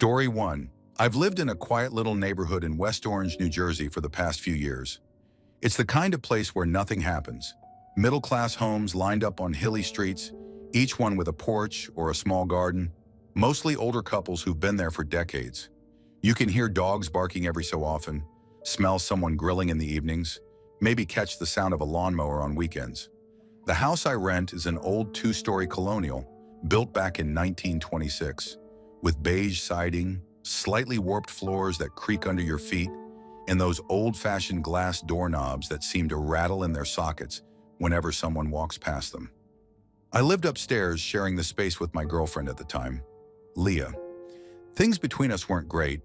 Story 1. I've lived in a quiet little neighborhood in West Orange, New Jersey for the past few years. It's the kind of place where nothing happens. Middle-class homes lined up on hilly streets, each one with a porch or a small garden, mostly older couples who've been there for decades. You can hear dogs barking every so often, smell someone grilling in the evenings, maybe catch the sound of a lawnmower on weekends. The house I rent is an old two-story colonial built back in 1926, with beige siding, slightly warped floors that creak under your feet, and those old-fashioned glass doorknobs that seem to rattle in their sockets whenever someone walks past them. I lived upstairs sharing the space with my girlfriend at the time, Leah. Things between us weren't great,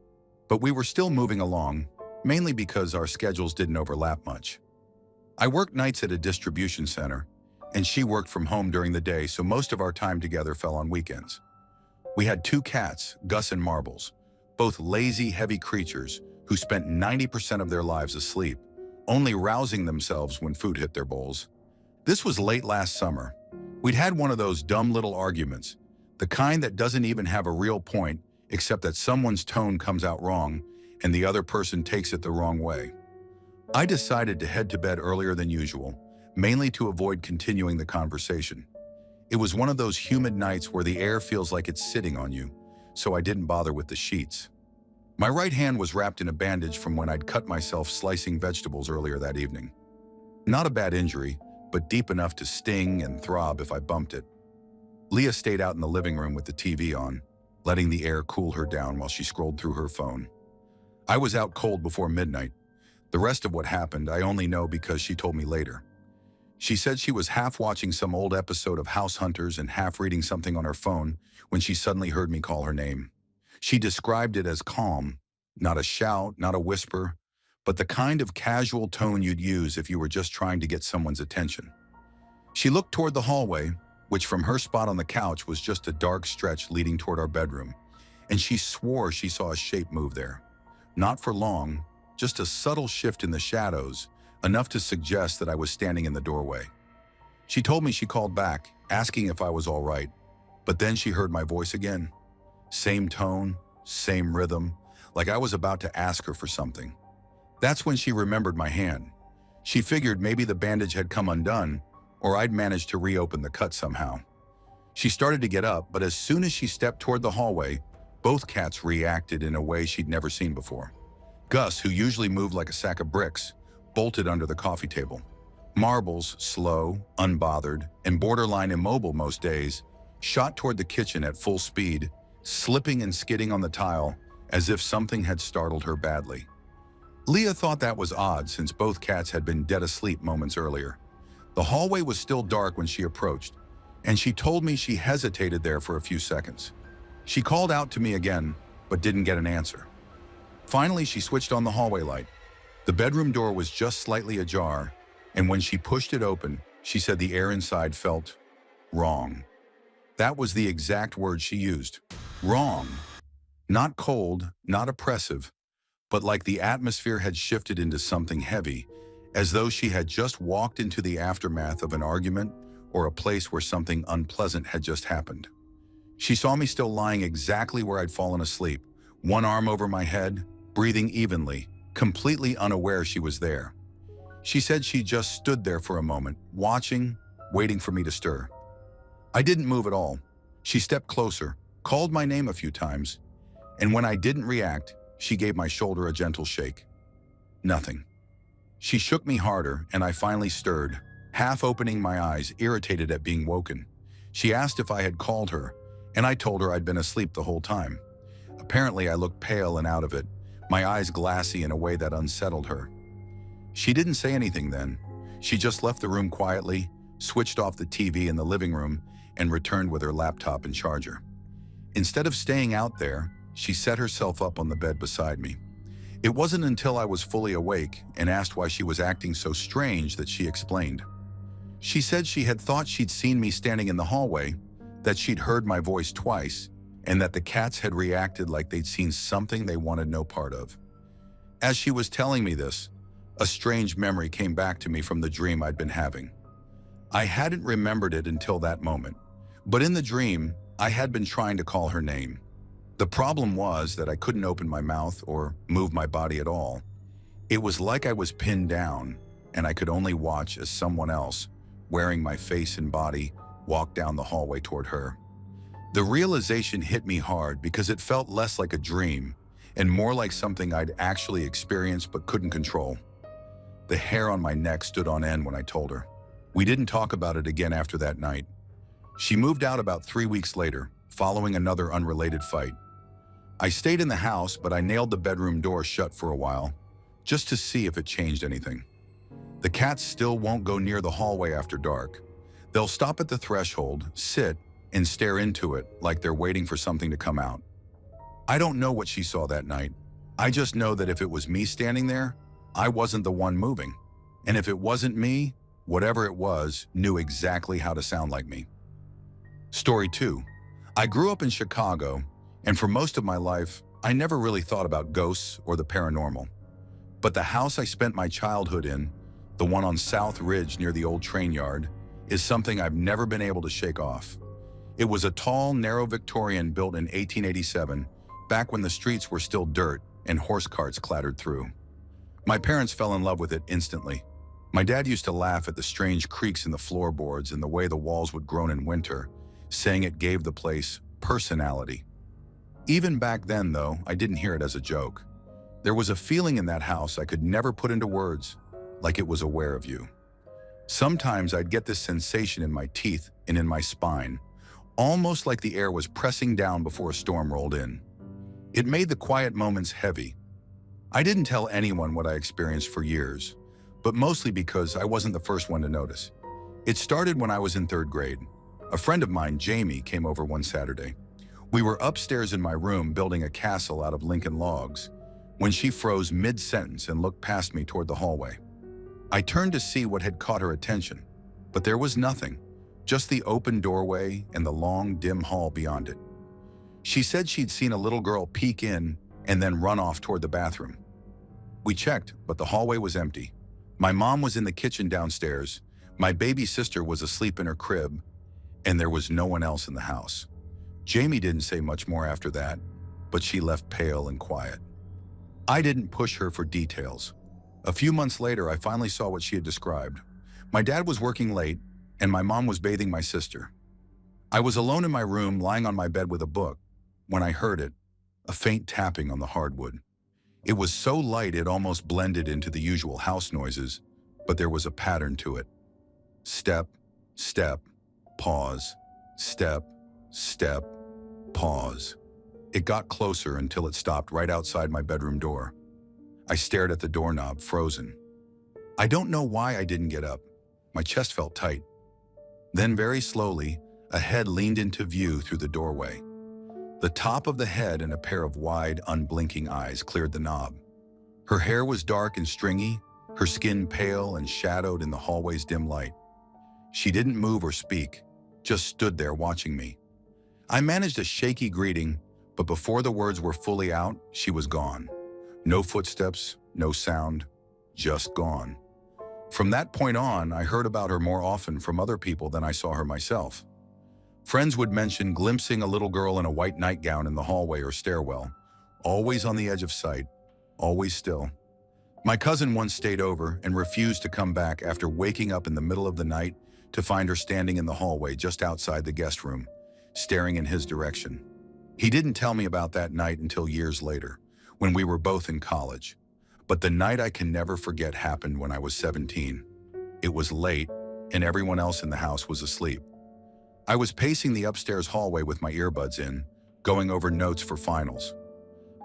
but we were still moving along, mainly because our schedules didn't overlap much. I worked nights at a distribution center, and she worked from home during the day, so most of our time together fell on weekends. We had two cats, Gus and Marbles, both lazy, heavy creatures who spent 90% of their lives asleep, only rousing themselves when food hit their bowls. This was late last summer. We'd had one of those dumb little arguments, the kind that doesn't even have a real point except that someone's tone comes out wrong and the other person takes it the wrong way. I decided to head to bed earlier than usual, mainly to avoid continuing the conversation. It was one of those humid nights where the air feels like it's sitting on you, so I didn't bother with the sheets. My right hand was wrapped in a bandage from when I'd cut myself slicing vegetables earlier that evening. Not a bad injury, but deep enough to sting and throb if I bumped it. Leah stayed out in the living room with the TV on, letting the air cool her down while she scrolled through her phone. I was out cold before midnight. The rest of what happened I only know because she told me later. She said she was half watching some old episode of House Hunters and half reading something on her phone when she suddenly heard me call her name. She described it as calm, not a shout, not a whisper, but the kind of casual tone you'd use if you were just trying to get someone's attention. She looked toward the hallway, which from her spot on the couch was just a dark stretch leading toward our bedroom, and she swore she saw a shape move there. Not for long, just a subtle shift in the shadows, enough to suggest that I was standing in the doorway. She told me she called back, asking if I was all right, but then she heard my voice again. Same tone, same rhythm, like I was about to ask her for something. That's when she remembered my hand. She figured maybe the bandage had come undone, or I'd managed to reopen the cut somehow. She started to get up, but as soon as she stepped toward the hallway, both cats reacted in a way she'd never seen before. Gus, who usually moved like a sack of bricks, bolted under the coffee table. Marbles, slow, unbothered, and borderline immobile most days, shot toward the kitchen at full speed, slipping and skidding on the tile as if something had startled her badly. Leah thought that was odd since both cats had been dead asleep moments earlier. The hallway was still dark when she approached, and she told me she hesitated there for a few seconds. She called out to me again, but didn't get an answer. Finally, she switched on the hallway light. The bedroom door was just slightly ajar, and when she pushed it open, she said the air inside felt wrong. That was the exact word she used. Wrong. Not cold, not oppressive, but like the atmosphere had shifted into something heavy, as though she had just walked into the aftermath of an argument or a place where something unpleasant had just happened. She saw me still lying exactly where I'd fallen asleep, one arm over my head, breathing evenly, completely unaware she was there. She said she just stood there for a moment, watching, waiting for me to stir. I didn't move at all. She stepped closer, called my name a few times, and when I didn't react, she gave my shoulder a gentle shake. Nothing. She shook me harder, and I finally stirred, half opening my eyes, irritated at being woken. She asked if I had called her, and I told her I'd been asleep the whole time. Apparently, I looked pale and out of it, my eyes glassy in a way that unsettled her. She didn't say anything then. She just left the room quietly, switched off the TV in the living room, and returned with her laptop and charger. Instead of staying out there, she set herself up on the bed beside me. It wasn't until I was fully awake and asked why she was acting so strange that she explained. She said she had thought she'd seen me standing in the hallway, that she'd heard my voice twice, and that the cats had reacted like they'd seen something they wanted no part of. As she was telling me this, a strange memory came back to me from the dream I'd been having. I hadn't remembered it until that moment, but in the dream, I had been trying to call her name. The problem was that I couldn't open my mouth or move my body at all. It was like I was pinned down, and I could only watch as someone else, wearing my face and body, walked down the hallway toward her. The realization hit me hard because it felt less like a dream and more like something I'd actually experienced but couldn't control. The hair on my neck stood on end when I told her. We didn't talk about it again after that night. She moved out about 3 weeks later, following another unrelated fight. I stayed in the house, but I nailed the bedroom door shut for a while, just to see if it changed anything. The cats still won't go near the hallway after dark. They'll stop at the threshold, sit, and stare into it like they're waiting for something to come out. I don't know what she saw that night. I just know that if it was me standing there, I wasn't the one moving. And if it wasn't me, whatever it was knew exactly how to sound like me. Story 2. I grew up in Chicago, and for most of my life, I never really thought about ghosts or the paranormal. But the house I spent my childhood in, the one on South Ridge near the old train yard, is something I've never been able to shake off. It was a tall, narrow Victorian built in 1887, back when the streets were still dirt and horse carts clattered through. My parents fell in love with it instantly. My dad used to laugh at the strange creaks in the floorboards and the way the walls would groan in winter, saying it gave the place personality. Even back then, though, I didn't hear it as a joke. There was a feeling in that house I could never put into words, like it was aware of you. Sometimes I'd get this sensation in my teeth and in my spine, almost like the air was pressing down before a storm rolled in. It made the quiet moments heavy. I didn't tell anyone what I experienced for years, but mostly because I wasn't the first one to notice. It started when I was in 3rd grade. A friend of mine, Jamie, came over one Saturday. We were upstairs in my room building a castle out of Lincoln logs when she froze mid-sentence and looked past me toward the hallway. I turned to see what had caught her attention, but there was nothing, just the open doorway and the long, dim hall beyond it. She said she'd seen a little girl peek in and then run off toward the bathroom. We checked, but the hallway was empty. My mom was in the kitchen downstairs, my baby sister was asleep in her crib, and there was no one else in the house. Jamie didn't say much more after that, but she left pale and quiet. I didn't push her for details. A few months later, I finally saw what she had described. My dad was working late, and my mom was bathing my sister. I was alone in my room, lying on my bed with a book, when I heard it, a faint tapping on the hardwood. It was so light it almost blended into the usual house noises, but there was a pattern to it. Step, step, pause, step, step, pause. It got closer until it stopped right outside my bedroom door. I stared at the doorknob, frozen. I don't know why I didn't get up. My chest felt tight. Then very slowly, a head leaned into view through the doorway. The top of the head and a pair of wide, unblinking eyes cleared the knob. Her hair was dark and stringy, her skin pale and shadowed in the hallway's dim light. She didn't move or speak, just stood there watching me. I managed a shaky greeting, but before the words were fully out, she was gone. No footsteps, no sound, just gone. From that point on, I heard about her more often from other people than I saw her myself. Friends would mention glimpsing a little girl in a white nightgown in the hallway or stairwell, always on the edge of sight, always still. My cousin once stayed over and refused to come back after waking up in the middle of the night to find her standing in the hallway just outside the guest room, staring in his direction. He didn't tell me about that night until years later, when we were both in college. But the night I can never forget happened when I was 17. It was late, and everyone else in the house was asleep. I was pacing the upstairs hallway with my earbuds in, going over notes for finals.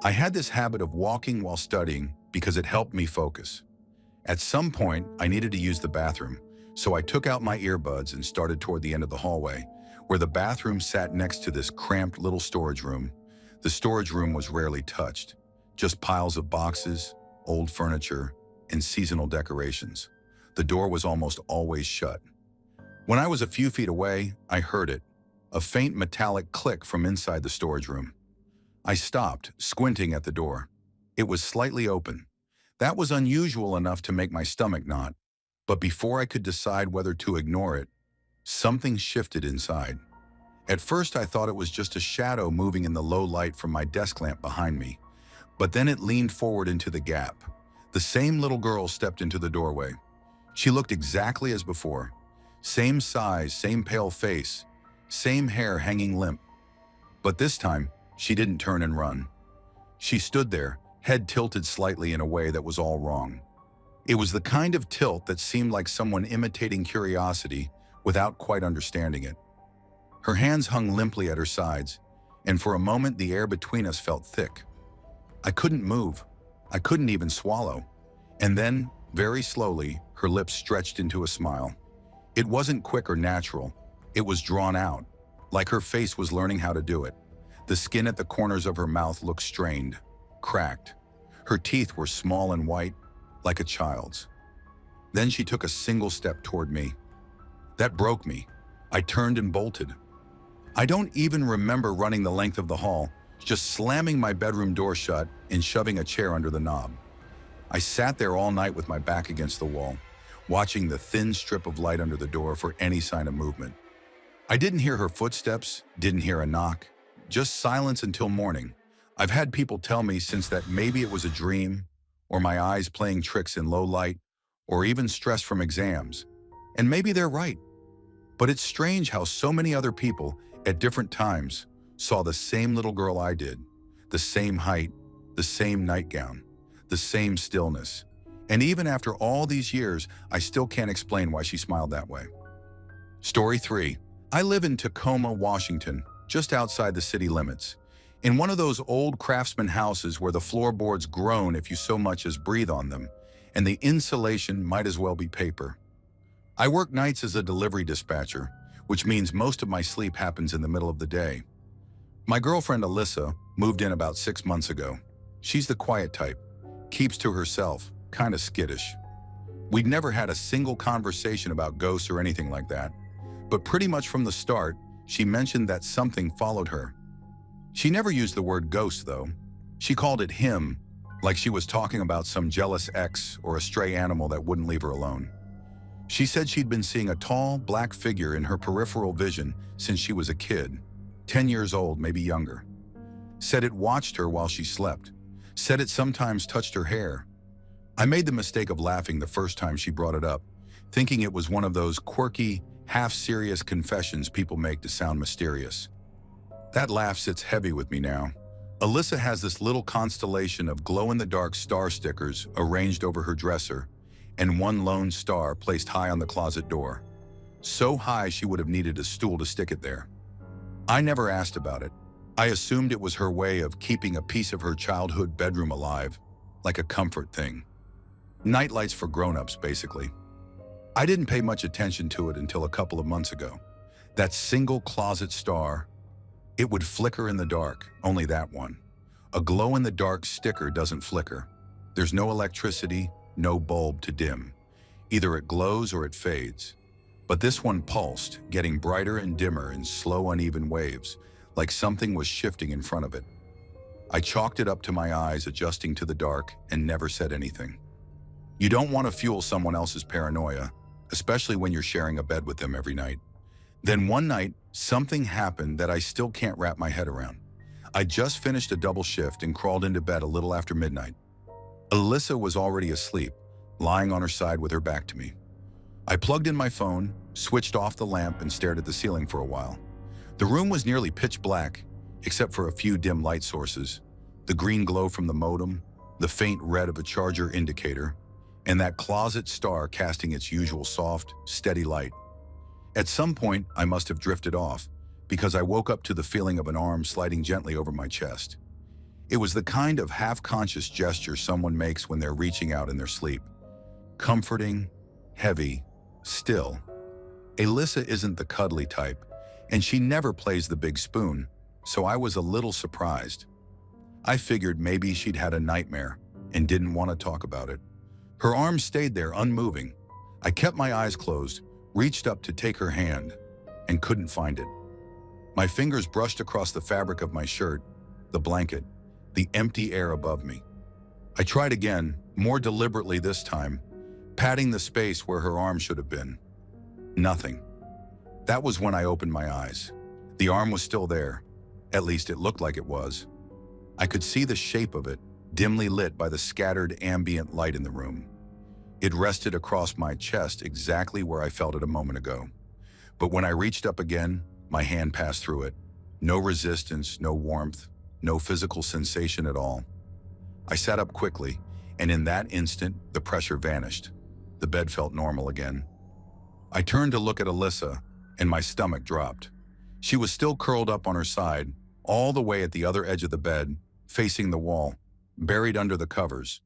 I had this habit of walking while studying because it helped me focus. At some point, I needed to use the bathroom, so I took out my earbuds and started toward the end of the hallway, where the bathroom sat next to this cramped little storage room. The storage room was rarely touched, just piles of boxes, old furniture, and seasonal decorations. The door was almost always shut. When I was a few feet away, I heard it, a faint metallic click from inside the storage room. I stopped, squinting at the door. It was slightly open. That was unusual enough to make my stomach knot, but before I could decide whether to ignore it, something shifted inside. At first, I thought it was just a shadow moving in the low light from my desk lamp behind me, but then it leaned forward into the gap. The same little girl stepped into the doorway. She looked exactly as before. Same size, same pale face, same hair hanging limp. But this time, she didn't turn and run. She stood there, head tilted slightly in a way that was all wrong. It was the kind of tilt that seemed like someone imitating curiosity without quite understanding it. Her hands hung limply at her sides, and for a moment the air between us felt thick. I couldn't move. I couldn't even swallow. And then, very slowly, her lips stretched into a smile. It wasn't quick or natural. It was drawn out, like her face was learning how to do it. The skin at the corners of her mouth looked strained, cracked. Her teeth were small and white, like a child's. Then she took a single step toward me. That broke me. I turned and bolted. I don't even remember running the length of the hall, just slamming my bedroom door shut and shoving a chair under the knob. I sat there all night with my back against the wall, watching the thin strip of light under the door for any sign of movement. I didn't hear her footsteps, didn't hear a knock, just silence until morning. I've had people tell me since that maybe it was a dream, or my eyes playing tricks in low light, or even stress from exams. And maybe they're right. But it's strange how so many other people, at different times, saw the same little girl I did, the same height, the same nightgown, the same stillness. And even after all these years, I still can't explain why she smiled that way. Story 3. I live in Tacoma, Washington, just outside the city limits, in one of those old craftsman houses where the floorboards groan if you so much as breathe on them, and the insulation might as well be paper. I work nights as a delivery dispatcher, which means most of my sleep happens in the middle of the day. My girlfriend Alyssa moved in about 6 months ago. She's the quiet type, keeps to herself, kind of skittish. We'd never had a single conversation about ghosts or anything like that, but pretty much from the start, she mentioned that something followed her. She never used the word ghost, though. She called it him, like she was talking about some jealous ex or a stray animal that wouldn't leave her alone. She said she'd been seeing a tall, black figure in her peripheral vision since she was a kid, 10 years old, maybe younger. Said it watched her while she slept. Said it sometimes touched her hair. I made the mistake of laughing the first time she brought it up, thinking it was one of those quirky, half-serious confessions people make to sound mysterious. That laugh sits heavy with me now. Alyssa has this little constellation of glow-in-the-dark star stickers arranged over her dresser, and one lone star placed high on the closet door. So high she would have needed a stool to stick it there. I never asked about it. I assumed it was her way of keeping a piece of her childhood bedroom alive, like a comfort thing. Nightlights for grown-ups, basically. I didn't pay much attention to it until a couple of months ago. That single closet star, it would flicker in the dark, only that one. A glow-in-the-dark sticker doesn't flicker. There's no electricity, no bulb to dim. Either it glows or it fades. But this one pulsed, getting brighter and dimmer in slow, uneven waves, like something was shifting in front of it. I chalked it up to my eyes, adjusting to the dark, and never said anything. You don't want to fuel someone else's paranoia, especially when you're sharing a bed with them every night. Then one night, something happened that I still can't wrap my head around. I just finished a double shift and crawled into bed a little after midnight. Alyssa was already asleep, lying on her side with her back to me. I plugged in my phone, switched off the lamp, and stared at the ceiling for a while. The room was nearly pitch black, except for a few dim light sources, the green glow from the modem, the faint red of a charger indicator, and that closet star casting its usual soft, steady light. At some point, I must have drifted off, because I woke up to the feeling of an arm sliding gently over my chest. It was the kind of half-conscious gesture someone makes when they're reaching out in their sleep. Comforting, heavy, still. Alyssa isn't the cuddly type, and she never plays the big spoon, so I was a little surprised. I figured maybe she'd had a nightmare and didn't want to talk about it. Her arm stayed there, unmoving. I kept my eyes closed, reached up to take her hand, and couldn't find it. My fingers brushed across the fabric of my shirt, the blanket, the empty air above me. I tried again, more deliberately this time, patting the space where her arm should have been. Nothing. That was when I opened my eyes. The arm was still there. At least it looked like it was. I could see the shape of it, dimly lit by the scattered ambient light in the room. It rested across my chest exactly where I felt it a moment ago. But when I reached up again, my hand passed through it. No resistance, no warmth, no physical sensation at all. I sat up quickly, and in that instant, the pressure vanished. The bed felt normal again. I turned to look at Alyssa, and my stomach dropped. She was still curled up on her side, all the way at the other edge of the bed, facing the wall, buried under the covers.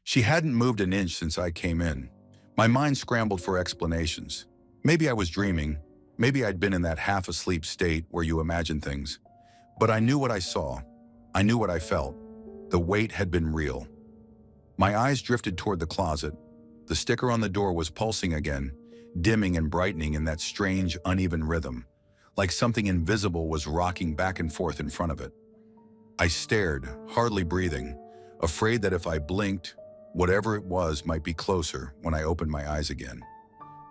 She hadn't moved an inch since I came in. My mind scrambled for explanations. Maybe I was dreaming. Maybe I'd been in that half-asleep state where you imagine things. But I knew what I saw. I knew what I felt. The weight had been real. My eyes drifted toward the closet. The sticker on the door was pulsing again, dimming and brightening in that strange, uneven rhythm, like something invisible was rocking back and forth in front of it. I stared, hardly breathing, afraid that if I blinked, whatever it was might be closer when I opened my eyes again.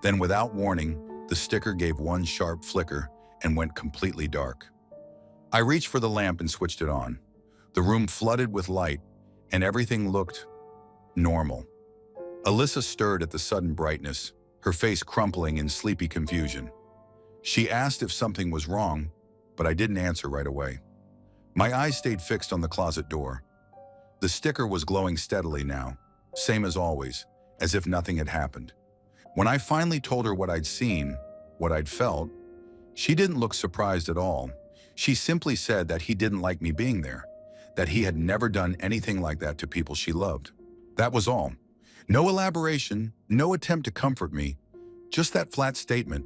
Then, without warning, the sticker gave one sharp flicker and went completely dark. I reached for the lamp and switched it on. The room flooded with light, and everything looked normal. Alyssa stirred at the sudden brightness, her face crumpling in sleepy confusion. She asked if something was wrong, but I didn't answer right away. My eyes stayed fixed on the closet door. The sticker was glowing steadily now, same as always, as if nothing had happened. When I finally told her what I'd seen, what I'd felt, she didn't look surprised at all. She simply said that he didn't like me being there, that he had never done anything like that to people she loved. That was all. No elaboration, no attempt to comfort me, just that flat statement.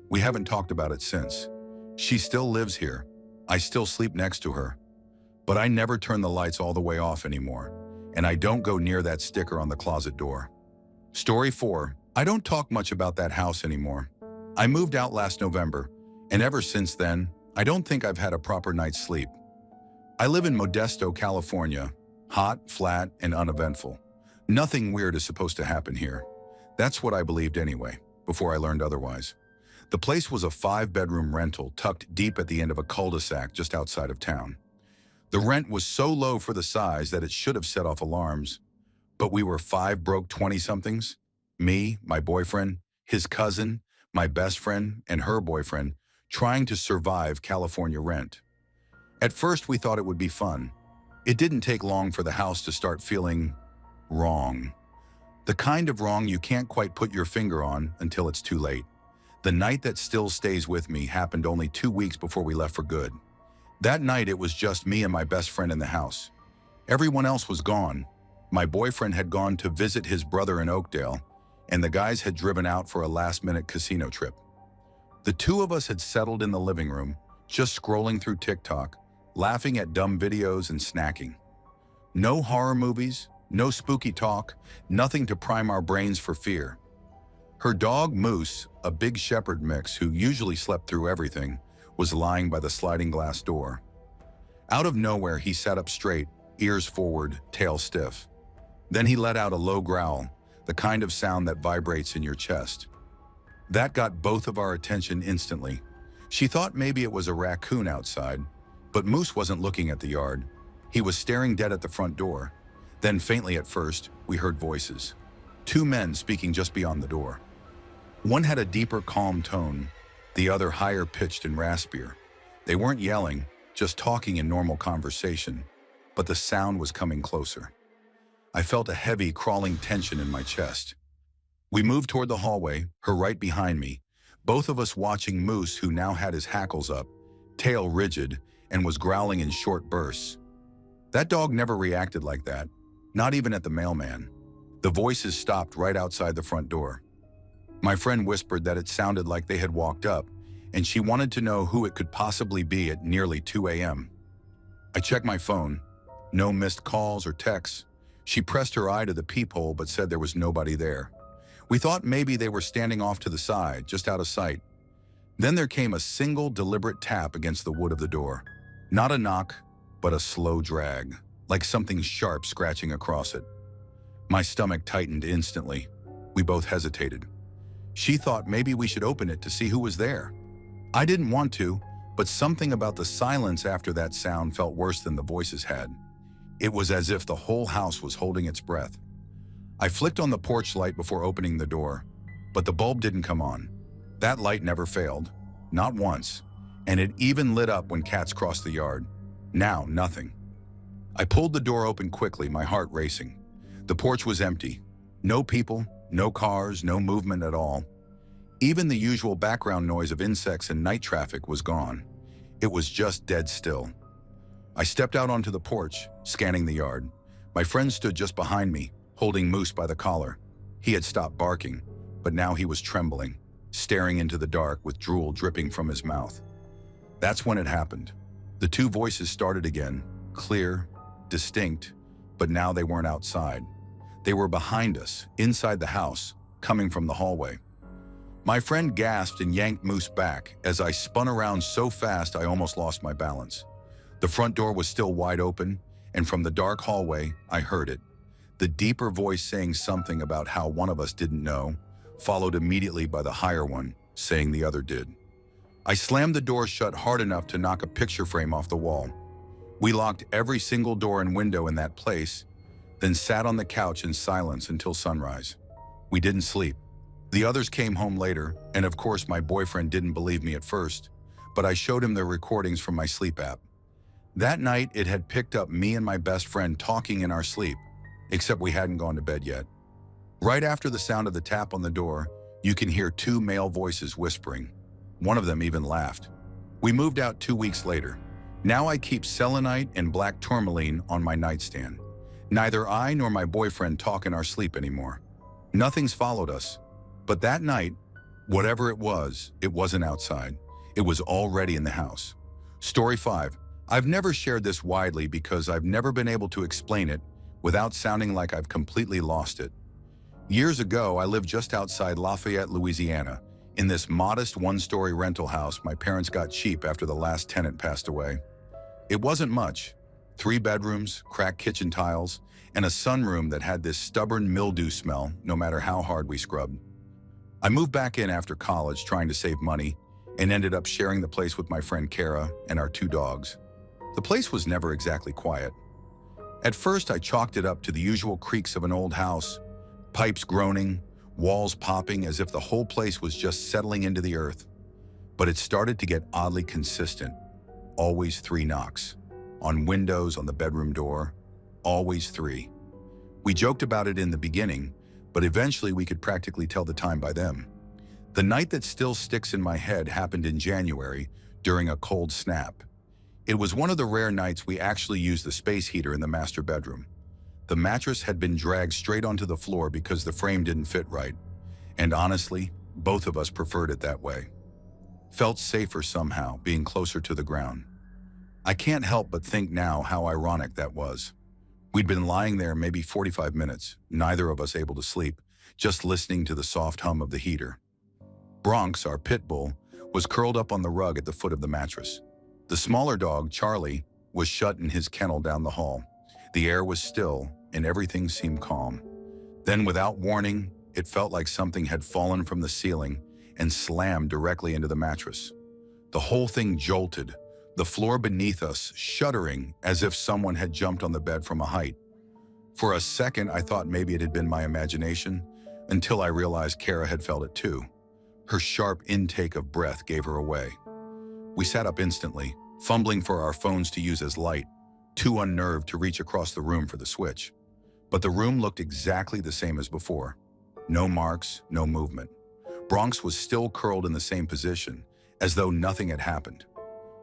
We haven't talked about it since. She still lives here. I still sleep next to her. But I never turn the lights all the way off anymore, and I don't go near that sticker on the closet door. Story 4. I don't talk much about that house anymore. I moved out last November, and ever since then, I don't think I've had a proper night's sleep. I live in Modesto, California, hot, flat, and uneventful. Nothing weird is supposed to happen here. That's what I believed anyway, before I learned otherwise. The place was a 5-bedroom rental tucked deep at the end of a cul-de-sac just outside of town. The rent was so low for the size that it should have set off alarms. But we were 5 broke 20-somethings. Me, my boyfriend, his cousin, my best friend, and her boyfriend, trying to survive California rent. At first, we thought it would be fun. It didn't take long for the house to start feeling wrong. The kind of wrong you can't quite put your finger on until it's too late. The night that still stays with me happened only 2 weeks before we left for good. That night, it was just me and my best friend in the house. Everyone else was gone. My boyfriend had gone to visit his brother in Oakdale, and the guys had driven out for a last-minute casino trip. The two of us had settled in the living room, just scrolling through TikTok, laughing at dumb videos and snacking. No horror movies, no spooky talk, nothing to prime our brains for fear. Her dog, Moose, a big shepherd mix who usually slept through everything, was lying by the sliding glass door. Out of nowhere, he sat up straight, ears forward, tail stiff. Then he let out a low growl, the kind of sound that vibrates in your chest. That got both of our attention instantly. She thought maybe it was a raccoon outside, but Moose wasn't looking at the yard. He was staring dead at the front door. Then faintly at first, we heard voices. 2 men speaking just beyond the door. One had a deeper, calm tone, the other higher pitched and raspier. They weren't yelling, just talking in normal conversation, but the sound was coming closer. I felt a heavy, crawling tension in my chest. We moved toward the hallway, her right behind me, both of us watching Moose, who now had his hackles up, tail rigid, and was growling in short bursts. That dog never reacted like that, not even at the mailman. The voices stopped right outside the front door. My friend whispered that it sounded like they had walked up, and she wanted to know who it could possibly be at nearly 2 a.m. I checked my phone. No missed calls or texts. She pressed her eye to the peephole but said there was nobody there. We thought maybe they were standing off to the side, just out of sight. Then there came a single deliberate tap against the wood of the door. Not a knock, but a slow drag, like something sharp scratching across it. My stomach tightened instantly. We both hesitated. She thought maybe we should open it to see who was there. I didn't want to, But something about the silence after that sound felt worse than the voices had. It was as if the whole house was holding its breath. I flicked on the porch light before opening the door, but the bulb didn't come on. That light never failed, not once, and it even lit up when cats crossed the yard. Now, nothing. I pulled the door open quickly, my heart racing. The porch was empty. No people, no cars, no movement at all. Even the usual background noise of insects and night traffic was gone. It was just dead still. I stepped out onto the porch, scanning the yard. My friend stood just behind me, holding Moose by the collar. He had stopped barking, but now he was trembling, staring into the dark with drool dripping from his mouth. That's when it happened. The two voices started again, clear, distinct, but now they weren't outside. They were behind us, inside the house, coming from the hallway. My friend gasped and yanked Moose back as I spun around so fast I almost lost my balance. The front door was still wide open, and from the dark hallway, I heard it. The deeper voice saying something about how one of us didn't know, followed immediately by the higher one, saying the other did. I slammed the door shut hard enough to knock a picture frame off the wall. We locked every single door and window in that place, then sat on the couch in silence until sunrise. We didn't sleep. The others came home later, and of course my boyfriend didn't believe me at first, but I showed him the recordings from my sleep app. That night, it had picked up me and my best friend talking in our sleep, except we hadn't gone to bed yet. Right after the sound of the tap on the door, you can hear two male voices whispering. One of them even laughed. We moved out 2 weeks later. Now I keep selenite and black tourmaline on my nightstand. Neither I nor my boyfriend talk in our sleep anymore. Nothing's followed us. But that night, whatever it wasn't outside. It was already in the house. Story 5. I've never shared this widely because I've never been able to explain it without sounding like I've completely lost it. Years ago, I lived just outside Lafayette, Louisiana, in this modest one-story rental house my parents got cheap after the last tenant passed away. It wasn't much. 3 bedrooms, cracked kitchen tiles, and a sunroom that had this stubborn mildew smell no matter how hard we scrubbed. I moved back in after college trying to save money and ended up sharing the place with my friend Kara and our 2 dogs. The place was never exactly quiet. At first, I chalked it up to the usual creaks of an old house, pipes groaning, walls popping as if the whole place was just settling into the earth. But it started to get oddly consistent. Always 3 knocks. On windows, on the bedroom door. Always 3. We joked about it in the beginning, but eventually we could practically tell the time by them. The night that still sticks in my head happened in January during a cold snap. It was one of the rare nights we actually used the space heater in the master bedroom. The mattress had been dragged straight onto the floor because the frame didn't fit right. And honestly, both of us preferred it that way. Felt safer somehow, being closer to the ground. I can't help but think now how ironic that was. We'd been lying there maybe 45 minutes, neither of us able to sleep, just listening to the soft hum of the heater. Bronx, our pit bull, was curled up on the rug at the foot of the mattress. The smaller dog, Charlie, was shut in his kennel down the hall. The air was still, and everything seemed calm. Then, without warning, it felt like something had fallen from the ceiling and slammed directly into the mattress. The whole thing jolted, the floor beneath us shuddering as if someone had jumped on the bed from a height. For a second, I thought maybe it had been my imagination, until I realized Kara had felt it too. Her sharp intake of breath gave her away. We sat up instantly, fumbling for our phones to use as light, too unnerved to reach across the room for the switch. But the room looked exactly the same as before. No marks, no movement. Bronx was still curled in the same position, as though nothing had happened.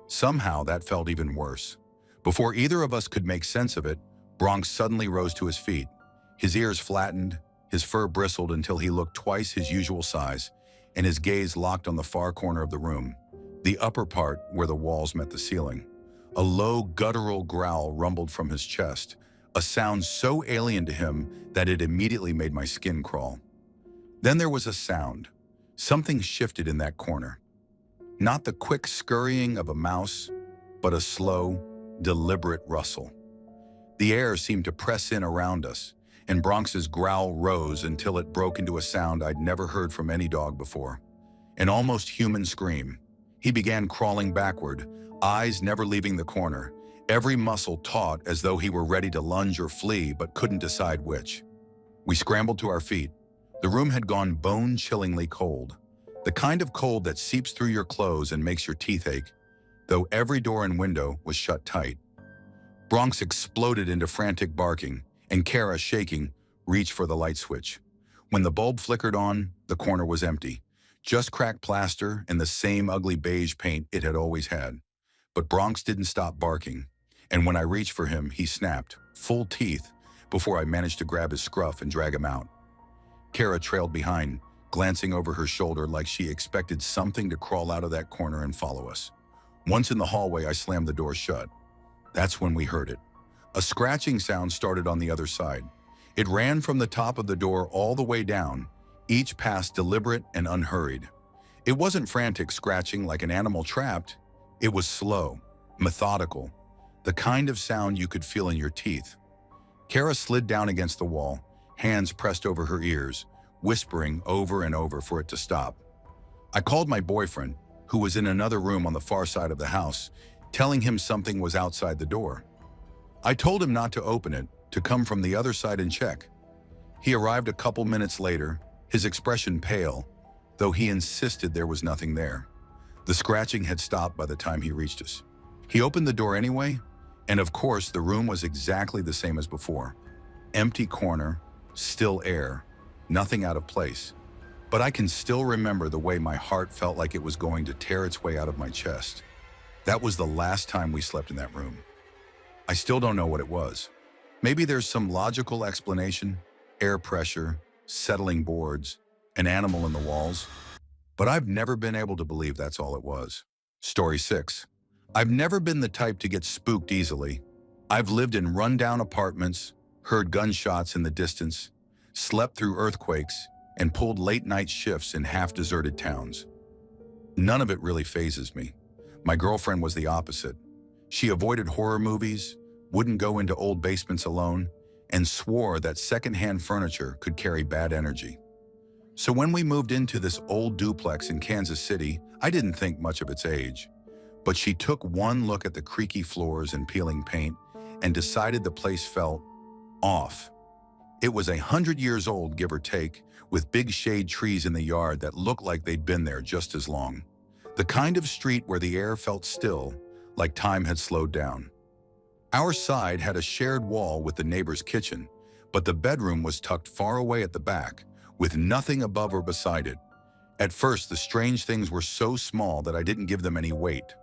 Somehow that felt even worse. Before either of us could make sense of it, Bronx suddenly rose to his feet. His ears flattened, his fur bristled until he looked twice his usual size, and his gaze locked on the far corner of the room, the upper part where the walls met the ceiling. A low, guttural growl rumbled from his chest, a sound so alien to him that it immediately made my skin crawl. Then there was a sound. Something shifted in that corner. Not the quick scurrying of a mouse, but a slow, deliberate rustle. The air seemed to press in around us, and Bronx's growl rose until it broke into a sound I'd never heard from any dog before. An almost human scream. He began crawling backward, eyes never leaving the corner, every muscle taut as though he were ready to lunge or flee but couldn't decide which. We scrambled to our feet. The room had gone bone-chillingly cold. The kind of cold that seeps through your clothes and makes your teeth ache, though every door and window was shut tight. Bronx exploded into frantic barking, and Kara, shaking, reached for the light switch. When the bulb flickered on, the corner was empty. Just cracked plaster and the same ugly beige paint it had always had. But Bronx didn't stop barking, and when I reached for him, he snapped, full teeth, before I managed to grab his scruff and drag him out. Kara trailed behind, glancing over her shoulder like she expected something to crawl out of that corner and follow us. Once in the hallway, I slammed the door shut. That's when we heard it. A scratching sound started on the other side. It ran from the top of the door all the way down, each pass deliberate and unhurried. It wasn't frantic scratching like an animal trapped. It was slow, methodical, the kind of sound you could feel in your teeth. Kara slid down against the wall, hands pressed over her ears, whispering over and over for it to stop. I called my boyfriend, who was in another room on the far side of the house, telling him something was outside the door. I told him not to open it, to come from the other side and check. He arrived a couple minutes later, his expression pale, though he insisted there was nothing there. The scratching had stopped by the time he reached us. He opened the door anyway, and of course the room was exactly the same as before. Empty corner, still air, nothing out of place. But I can still remember the way my heart felt like it was going to tear its way out of my chest. That was the last time we slept in that room. I still don't know what it was. Maybe there's some logical explanation, air pressure, settling boards, an animal in the walls. But I've never been able to believe that's all it was. Story 6. I've never been the type to get spooked easily. I've lived in rundown apartments, heard gunshots in the distance, slept through earthquakes, and pulled late-night shifts in half-deserted towns. None of it really phases me. My girlfriend was the opposite. She avoided horror movies, wouldn't go into old basements alone, and swore that secondhand furniture could carry bad energy. So when we moved into this old duplex in Kansas City, I didn't think much of its age. But she took one look at the creaky floors and peeling paint and decided the place felt off. It was 100 years old, give or take, with big shade trees in the yard that looked like they'd been there just as long. The kind of street where the air felt still, like time had slowed down. Our side had a shared wall with the neighbor's kitchen, but the bedroom was tucked far away at the back, with nothing above or beside it. At first, the strange things were so small that I didn't give them any weight.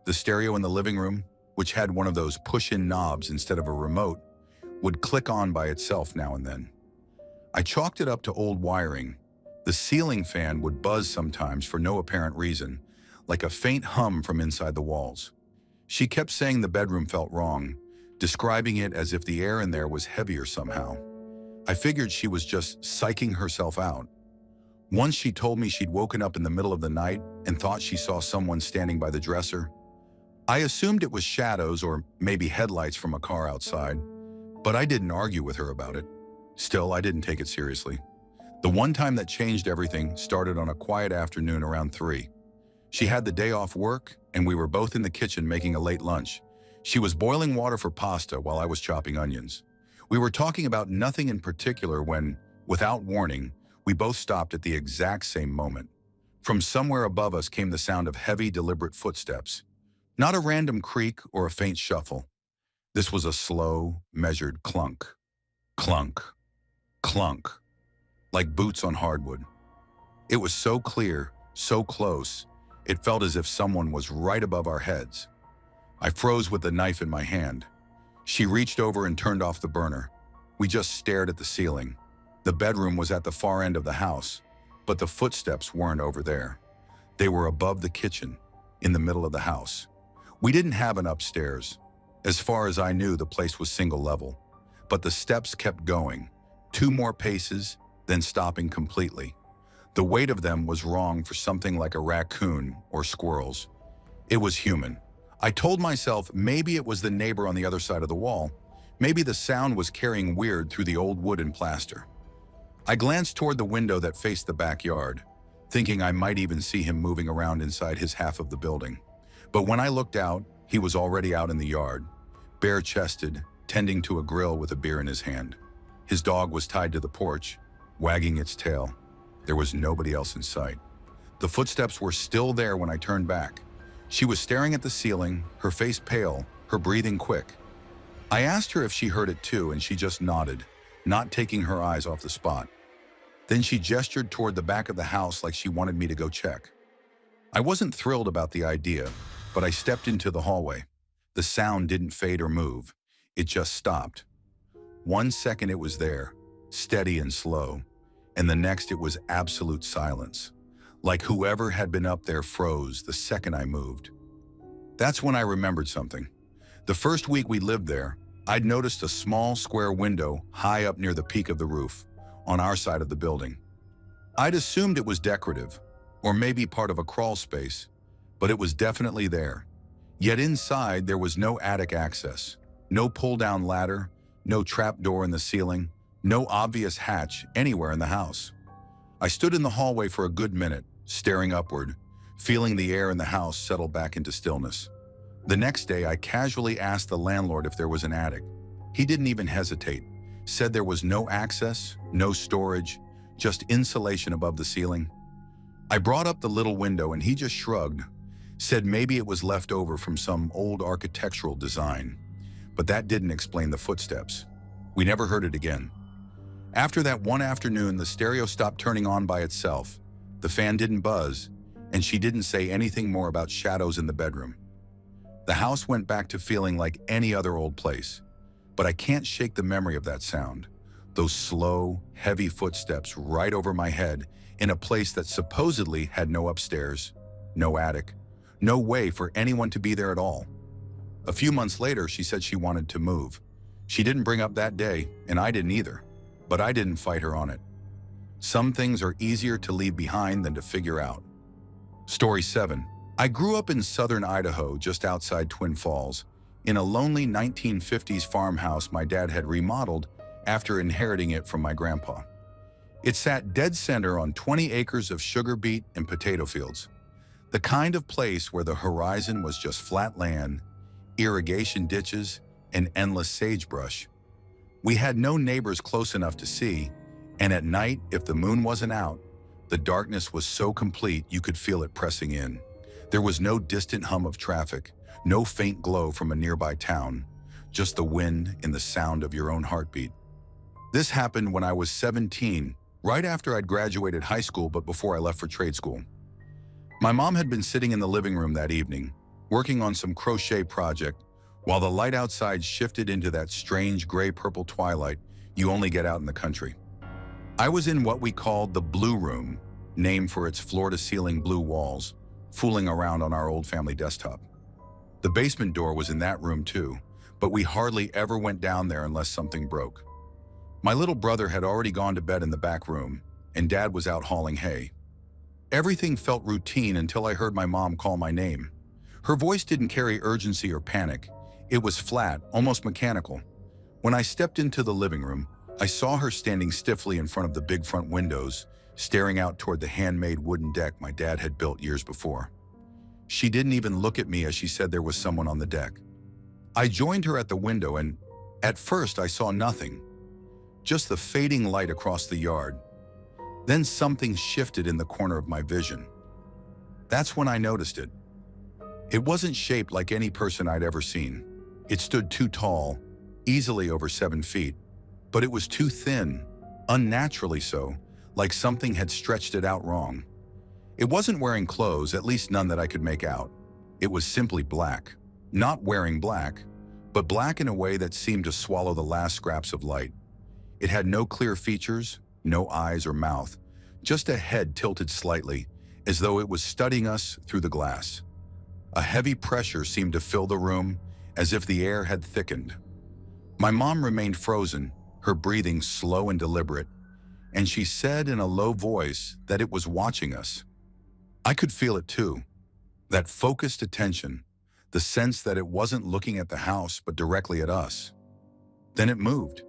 The stereo in the living room, which had one of those push-in knobs instead of a remote, would click on by itself now and then. I chalked it up to old wiring. The ceiling fan would buzz sometimes for no apparent reason, like a faint hum from inside the walls. She kept saying the bedroom felt wrong, describing it as if the air in there was heavier somehow. I figured she was just psyching herself out. Once she told me she'd woken up in the middle of the night and thought she saw someone standing by the dresser. I assumed it was shadows or maybe headlights from a car outside, but I didn't argue with her about it. Still, I didn't take it seriously. The one time that changed everything started on a quiet afternoon around 3. She had the day off work, and we were both in the kitchen making a late lunch. She was boiling water for pasta while I was chopping onions. We were talking about nothing in particular when, without warning, we both stopped at the exact same moment. From somewhere above us came the sound of heavy, deliberate footsteps. Not a random creak or a faint shuffle. This was a slow, measured clunk. Clunk. Clunk. Like boots on hardwood. It was so clear, so close, it felt as if someone was right above our heads. I froze with the knife in my hand. She reached over and turned off the burner. We just stared at the ceiling. The bedroom was at the far end of the house, but the footsteps weren't over there. They were above the kitchen, in the middle of the house. We didn't have an upstairs. As far as I knew, the place was single level. But the steps kept going, 2 more paces, then stopping completely. The weight of them was wrong for something like a raccoon or squirrels. It was human. I told myself maybe it was the neighbor on the other side of the wall. Maybe the sound was carrying weird through the old wood and plaster. I glanced toward the window that faced the backyard. thinking I might even see him moving around inside his half of the building. But when I looked out, he was already out in the yard, bare-chested, tending to a grill with a beer in his hand. His dog was tied to the porch, wagging its tail. There was nobody else in sight. The footsteps were still there when I turned back. She was staring at the ceiling, her face pale, her breathing quick. I asked her if she heard it too, and she just nodded, not taking her eyes off the spot. Then she gestured toward the back of the house like she wanted me to go check. I wasn't thrilled about the idea, but I stepped into the hallway. The sound didn't fade or move. It just stopped. 1 second it was there, steady and slow, and the next it was absolute silence. Like whoever had been up there froze the second I moved. That's when I remembered something. The first week we lived there, I'd noticed a small square window high up near the peak of the roof, on our side of the building. I'd assumed it was decorative, or maybe part of a crawl space, but it was definitely there. Yet inside there was no attic access, no pull-down ladder, no trapdoor in the ceiling, no obvious hatch anywhere in the house. I stood in the hallway for a good minute, staring upward, feeling the air in the house settle back into stillness. The next day, I casually asked the landlord if there was an attic. He didn't even hesitate, said there was no access, no storage, just insulation above the ceiling. I brought up the little window and he just shrugged, said maybe it was left over from some old architectural design. But that didn't explain the footsteps. We never heard it again. After that one afternoon, the stereo stopped turning on by itself. The fan didn't buzz, and she didn't say anything more about shadows in the bedroom. The house went back to feeling like any other old place, but I can't shake the memory of that sound. Those slow, heavy footsteps right over my head in a place that supposedly had no upstairs, no attic, no way for anyone to be there at all. A few months later, she said she wanted to move. She didn't bring up that day, and I didn't either, but I didn't fight her on it. Some things are easier to leave behind than to figure out. Story 7. I grew up in southern Idaho, just outside Twin Falls, in a lonely 1950s farmhouse my dad had remodeled after inheriting it from my grandpa. It sat dead center on 20 acres of sugar beet and potato fields, the kind of place where the horizon was just flat land, irrigation ditches, and endless sagebrush. We had no neighbors close enough to see, and at night, if the moon wasn't out, the darkness was so complete you could feel it pressing in. There was no distant hum of traffic, no faint glow from a nearby town, just the wind and the sound of your own heartbeat. This happened when I was 17, right after I'd graduated high school but before I left for trade school. My mom had been sitting in the living room that evening, working on some crochet project, while the light outside shifted into that strange gray-purple twilight you only get out in the country. I was in what we called the blue room, named for its floor-to-ceiling blue walls, fooling around on our old family desktop. The basement door was in that room too, but we hardly ever went down there unless something broke. My little brother had already gone to bed in the back room, and Dad was out hauling hay. Everything felt routine until I heard my mom call my name. Her voice didn't carry urgency or panic. It was flat, almost mechanical. When I stepped into the living room, I saw her standing stiffly in front of the big front windows, staring out toward the handmade wooden deck my dad had built years before. She didn't even look at me as she said there was someone on the deck. I joined her at the window and, at first, I saw nothing. Just the fading light across the yard. Then something shifted in the corner of my vision. That's when I noticed it. It wasn't shaped like any person I'd ever seen. It stood too tall, easily over 7 feet, but it was too thin, unnaturally so, like something had stretched it out wrong. It wasn't wearing clothes, at least none that I could make out. It was simply black. Not wearing black, but black in a way that seemed to swallow the last scraps of light. It had no clear features, no eyes or mouth, just a head tilted slightly, as though it was studying us through the glass. A heavy pressure seemed to fill the room, as if the air had thickened. My mom remained frozen, her breathing slow and deliberate, and she said in a low voice that it was watching us. I could feel it too, that focused attention, the sense that it wasn't looking at the house but directly at us. Then it moved.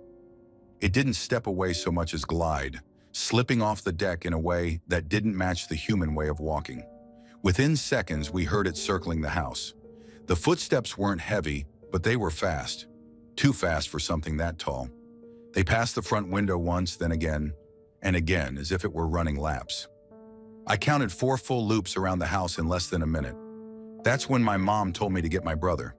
It didn't step away so much as glide, slipping off the deck in a way that didn't match the human way of walking. Within seconds, we heard it circling the house. The footsteps weren't heavy, but they were fast. Too fast for something that tall. They passed the front window once, then again, and again, as if it were running laps. I counted 4 full loops around the house in less than a minute. That's when my mom told me to get my brother.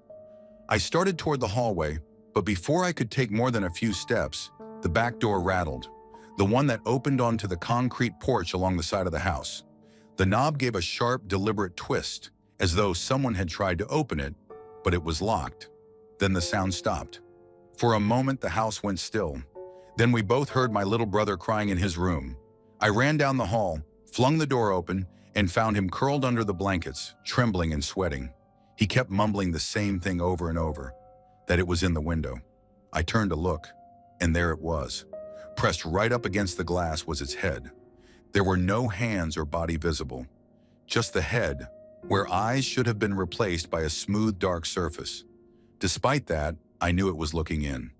I started toward the hallway, but before I could take more than a few steps, the back door rattled, the one that opened onto the concrete porch along the side of the house. The knob gave a sharp, deliberate twist, as though someone had tried to open it, but it was locked. Then the sound stopped. For a moment, the house went still. Then we both heard my little brother crying in his room. I ran down the hall, flung the door open, and found him curled under the blankets, trembling and sweating. He kept mumbling the same thing over and over, that it was in the window. I turned to look, and there it was. Pressed right up against the glass was its head. There were no hands or body visible, just the head, where eyes should have been replaced by a smooth, dark surface. Despite that, I knew it was looking in.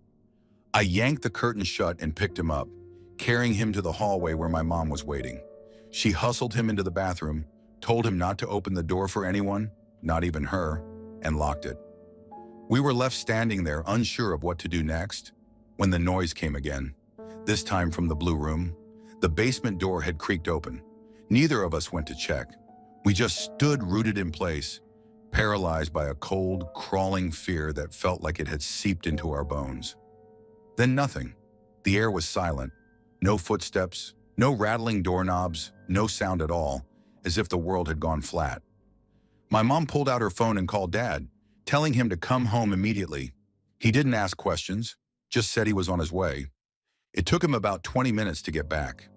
I yanked the curtain shut and picked him up, carrying him to the hallway where my mom was waiting. She hustled him into the bathroom, told him not to open the door for anyone, not even her, and locked it. We were left standing there, unsure of what to do next, when the noise came again, this time from the blue room. The basement door had creaked open. Neither of us went to check. We just stood rooted in place, paralyzed by a cold, crawling fear that felt like it had seeped into our bones. Then nothing. The air was silent. No footsteps, no rattling doorknobs, no sound at all, as if the world had gone flat. My mom pulled out her phone and called Dad, telling him to come home immediately. He didn't ask questions, just said he was on his way. It took him about 20 minutes to get back.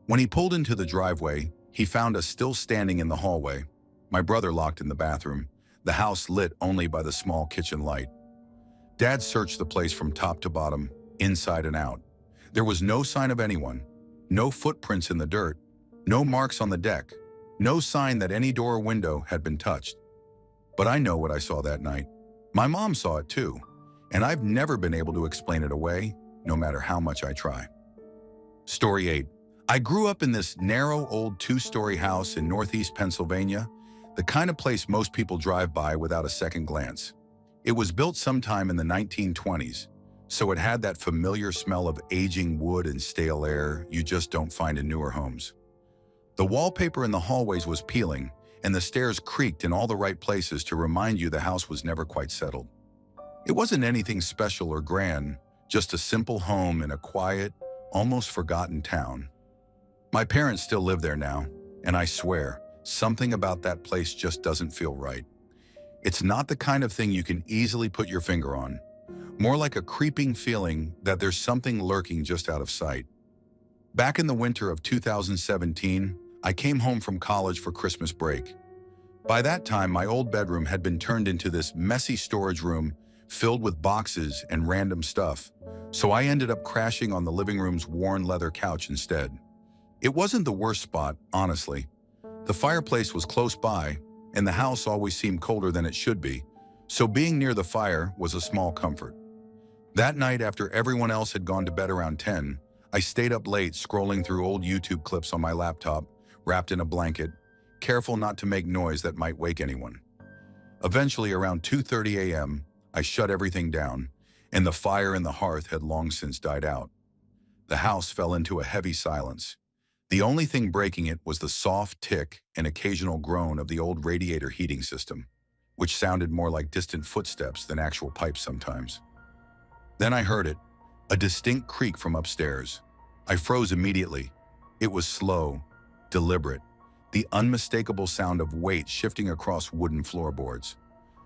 When he pulled into the driveway, he found us still standing in the hallway, my brother locked in the bathroom, the house lit only by the small kitchen light. Dad searched the place from top to bottom, inside and out. There was no sign of anyone, no footprints in the dirt, no marks on the deck, no sign that any door or window had been touched. But I know what I saw that night. My mom saw it too, and I've never been able to explain it away, no matter how much I try. Story 8. I grew up in this narrow old 2-story house in northeast Pennsylvania, the kind of place most people drive by without a second glance. It was built sometime in the 1920s, so it had that familiar smell of aging wood and stale air you just don't find in newer homes. The wallpaper in the hallways was peeling, and the stairs creaked in all the right places to remind you the house was never quite settled. It wasn't anything special or grand, just a simple home in a quiet, almost forgotten town. My parents still live there now, and I swear, something about that place just doesn't feel right. It's not the kind of thing you can easily put your finger on, more like a creeping feeling that there's something lurking just out of sight. Back in the winter of 2017, I came home from college for Christmas break. By that time, my old bedroom had been turned into this messy storage room filled with boxes and random stuff, so I ended up crashing on the living room's worn leather couch instead. It wasn't the worst spot, honestly. The fireplace was close by, and the house always seemed colder than it should be, so being near the fire was a small comfort. That night, after everyone else had gone to bed around 10, I stayed up late scrolling through old YouTube clips on my laptop, wrapped in a blanket, careful not to make noise that might wake anyone. Eventually, around 2:30 a.m., I shut everything down, and the fire in the hearth had long since died out. The house fell into a heavy silence. The only thing breaking it was the soft tick and occasional groan of the old radiator heating system, which sounded more like distant footsteps than actual pipes sometimes. Then I heard it, a distinct creak from upstairs. I froze immediately. It was slow, deliberate, the unmistakable sound of weight shifting across wooden floorboards.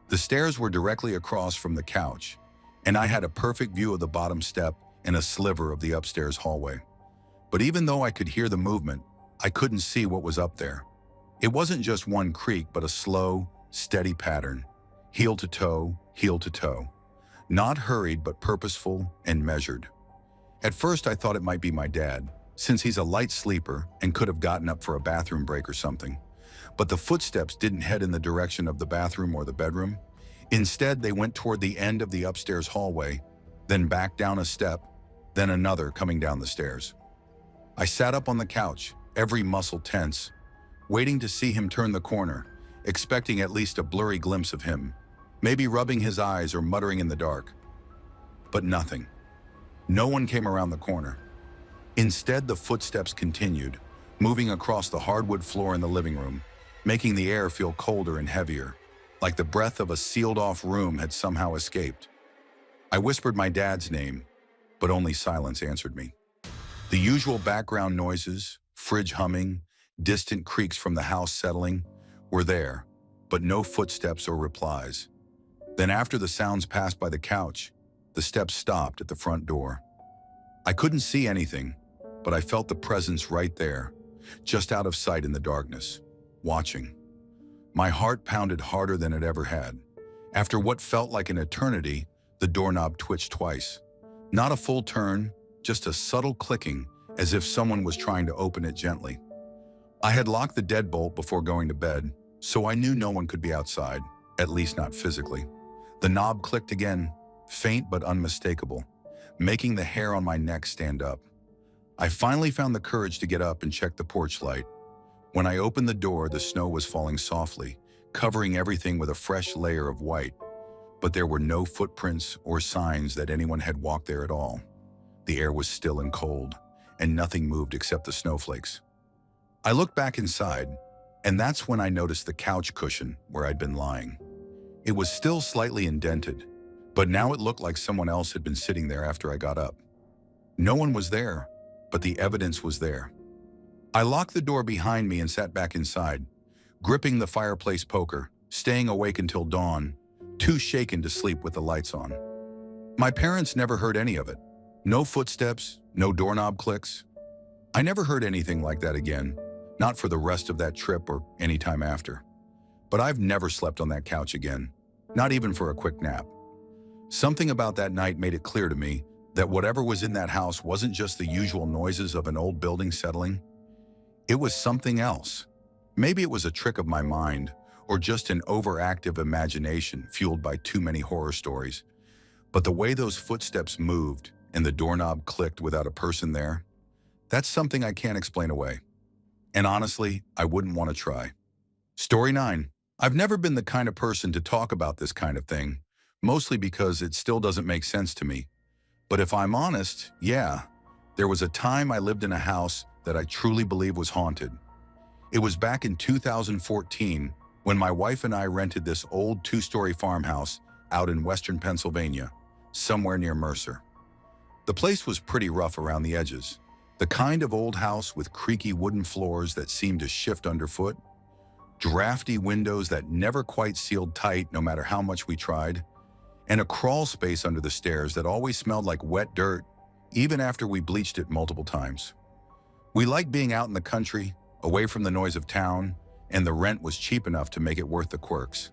The stairs were directly across from the couch, and I had a perfect view of the bottom step and a sliver of the upstairs hallway. But even though I could hear the movement, I couldn't see what was up there. It wasn't just one creak, but a slow, steady pattern, heel to toe, heel to toe. Not hurried, but purposeful and measured. At first, I thought it might be my dad, since he's a light sleeper and could have gotten up for a bathroom break or something. But the footsteps didn't head in the direction of the bathroom or the bedroom. Instead, they went toward the end of the upstairs hallway, then back down a step, then another coming down the stairs. I sat up on the couch, every muscle tense, waiting to see him turn the corner, expecting at least a blurry glimpse of him, maybe rubbing his eyes or muttering in the dark. But nothing. No one came around the corner. Instead, the footsteps continued, moving across the hardwood floor in the living room, making the air feel colder and heavier, like the breath of a sealed-off room had somehow escaped. I whispered my dad's name, but only silence answered me. The usual background noises, fridge humming, distant creaks from the house settling, were there, but no footsteps or replies. Then after the sounds passed by the couch, the steps stopped at the front door. I couldn't see anything, but I felt the presence right there, just out of sight in the darkness, watching. My heart pounded harder than it ever had. After what felt like an eternity, the doorknob twitched twice. Not a full turn, just a subtle clicking, as if someone was trying to open it gently. I had locked the deadbolt before going to bed, so I knew no one could be outside, at least not physically. The knob clicked again, faint but unmistakable, making the hair on my neck stand up. I finally found the courage to get up and check the porch light. When I opened the door, the snow was falling softly, covering everything with a fresh layer of white. But there were no footprints or signs that anyone had walked there at all. The air was still and cold, and nothing moved except the snowflakes. I looked back inside, and that's when I noticed the couch cushion where I'd been lying. It was still slightly indented, but now it looked like someone else had been sitting there after I got up. No one was there, but the evidence was there. I locked the door behind me and sat back inside, gripping the fireplace poker, staying awake until dawn, too shaken to sleep with the lights on. My parents never heard any of it. No footsteps, no doorknob clicks. I never heard anything like that again, not for the rest of that trip or any time after. But I've never slept on that couch again, not even for a quick nap. Something about that night made it clear to me that whatever was in that house wasn't just the usual noises of an old building settling. It was something else. Maybe it was a trick of my mind, or just an overactive imagination fueled by too many horror stories. But the way those footsteps moved and the doorknob clicked without a person there, that's something I can't explain away. And honestly, I wouldn't want to try. Story 9. I've never been the kind of person to talk about this kind of thing, mostly because it still doesn't make sense to me. But if I'm honest, yeah, there was a time I lived in a house that I truly believe was haunted. It was back in 2014 when my wife and I rented this old 2-story farmhouse out in western Pennsylvania, somewhere near Mercer. The place was pretty rough around the edges, the kind of old house with creaky wooden floors that seemed to shift underfoot, drafty windows that never quite sealed tight no matter how much we tried, and a crawl space under the stairs that always smelled like wet dirt, even after we bleached it multiple times. We liked being out in the country, away from the noise of town, and the rent was cheap enough to make it worth the quirks.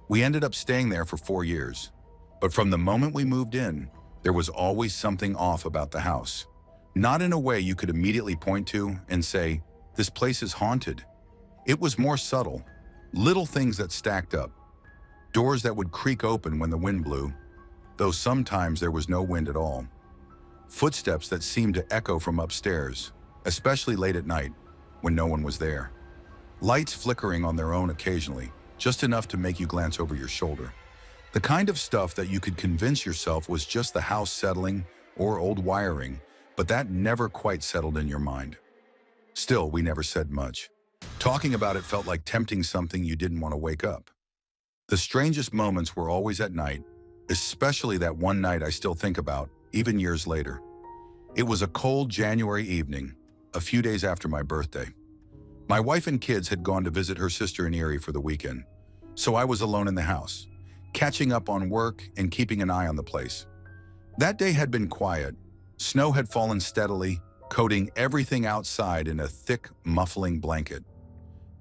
We ended up staying there for 4 years, but from the moment we moved in, there was always something off about the house. Not in a way you could immediately point to and say, this place is haunted. It was more subtle, little things that stacked up. Doors that would creak open when the wind blew, though sometimes there was no wind at all. Footsteps that seemed to echo from upstairs, especially late at night when no one was there. Lights flickering on their own occasionally, just enough to make you glance over your shoulder. The kind of stuff that you could convince yourself was just the house settling or old wiring, but that never quite settled in your mind. Still, we never said much. Talking about it felt like tempting something you didn't want to wake up. The strangest moments were always at night, especially that one night I still think about, even years later. It was a cold January evening, a few days after my birthday. My wife and kids had gone to visit her sister in Erie for the weekend, so I was alone in the house, catching up on work and keeping an eye on the place. That day had been quiet. Snow had fallen steadily, coating everything outside in a thick, muffling blanket.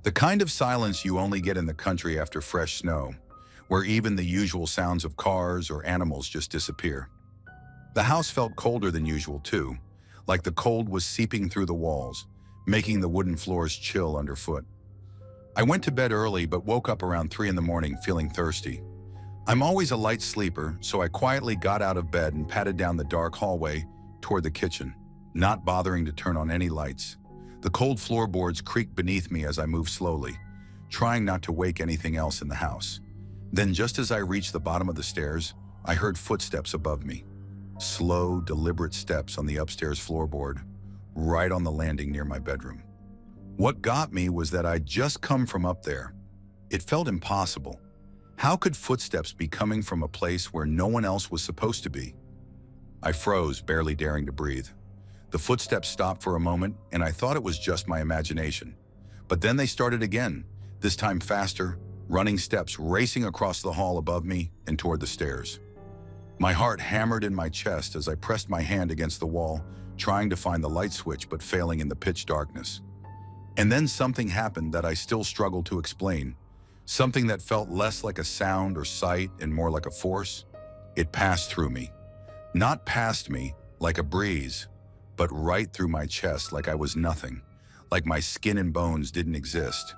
The kind of silence you only get in the country after fresh snow, where even the usual sounds of cars or animals just disappear. The house felt colder than usual too, like the cold was seeping through the walls, making the wooden floors chill underfoot. I went to bed early but woke up around 3 in the morning feeling thirsty. I'm always a light sleeper, so I quietly got out of bed and padded down the dark hallway toward the kitchen. not bothering to turn on any lights. The cold floorboards creaked beneath me as I moved slowly, trying not to wake anything else in the house. Then just as I reached the bottom of the stairs, I heard footsteps above me. Slow, deliberate steps on the upstairs floorboard, right on the landing near my bedroom. What got me was that I'd just come from up there. It felt impossible. How could footsteps be coming from a place where no one else was supposed to be? I froze, barely daring to breathe. The footsteps stopped for a moment, and I thought it was just my imagination. But then they started again, this time faster, running steps racing across the hall above me and toward the stairs. My heart hammered in my chest as I pressed my hand against the wall, trying to find the light switch but failing in the pitch darkness. And then something happened that I still struggle to explain. Something that felt less like a sound or sight and more like a force. It passed through me. Not past me, like a breeze, but right through my chest like I was nothing, like my skin and bones didn't exist.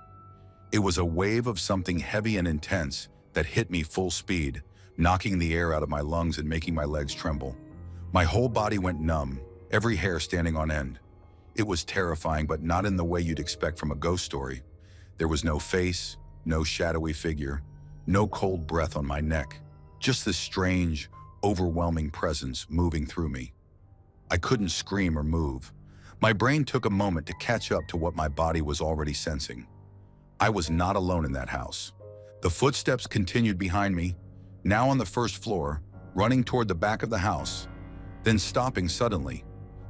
It was a wave of something heavy and intense that hit me full speed, knocking the air out of my lungs and making my legs tremble. My whole body went numb, every hair standing on end. It was terrifying, but not in the way you'd expect from a ghost story. There was no face, no shadowy figure, no cold breath on my neck, just this strange, overwhelming presence moving through me. I couldn't scream or move. My brain took a moment to catch up to what my body was already sensing. I was not alone in that house. The footsteps continued behind me, now on the first floor, running toward the back of the house, then stopping suddenly.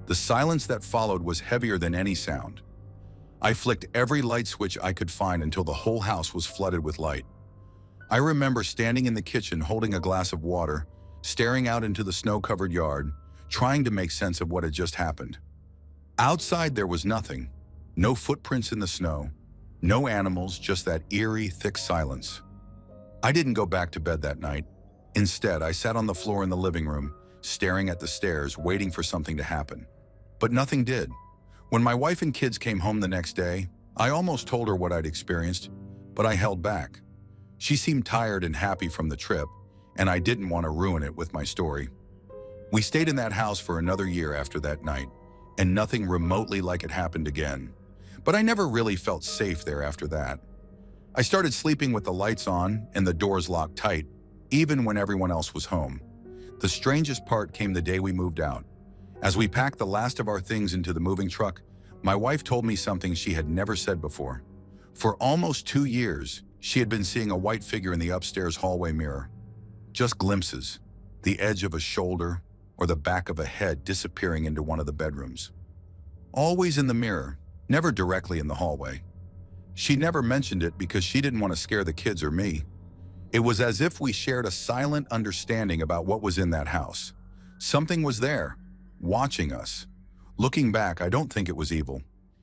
The silence that followed was heavier than any sound. I flicked every light switch I could find until the whole house was flooded with light. I remember standing in the kitchen holding a glass of water, staring out into the snow-covered yard, trying to make sense of what had just happened. Outside there was nothing. No footprints in the snow, no animals, just that eerie, thick silence. I didn't go back to bed that night. Instead, I sat on the floor in the living room, staring at the stairs, waiting for something to happen. But nothing did. When my wife and kids came home the next day, I almost told her what I'd experienced, but I held back. She seemed tired and happy from the trip, and I didn't want to ruin it with my story. We stayed in that house for another year after that night, and nothing remotely like it happened again. But I never really felt safe there after that. I started sleeping with the lights on and the doors locked tight, even when everyone else was home. The strangest part came the day we moved out. As we packed the last of our things into the moving truck, my wife told me something she had never said before. For almost 2 years, she had been seeing a white figure in the upstairs hallway mirror. Just glimpses, the edge of a shoulder or the back of a head disappearing into one of the bedrooms. Always in the mirror, never directly in the hallway. She never mentioned it because she didn't want to scare the kids or me. It was as if we shared a silent understanding about what was in that house. Something was there, watching us. Looking back, I don't think it was evil.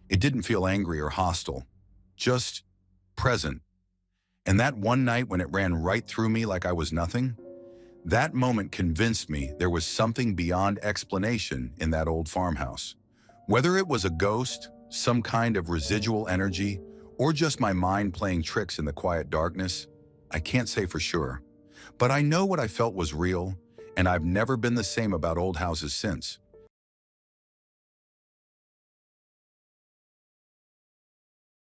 It didn't feel angry or hostile, just present. And that one night when it ran right through me like I was nothing, that moment convinced me there was something beyond explanation in that old farmhouse. Whether it was a ghost, some kind of residual energy, or just my mind playing tricks in the quiet darkness, I can't say for sure. But I know what I felt was real, and I've never been the same about old houses since.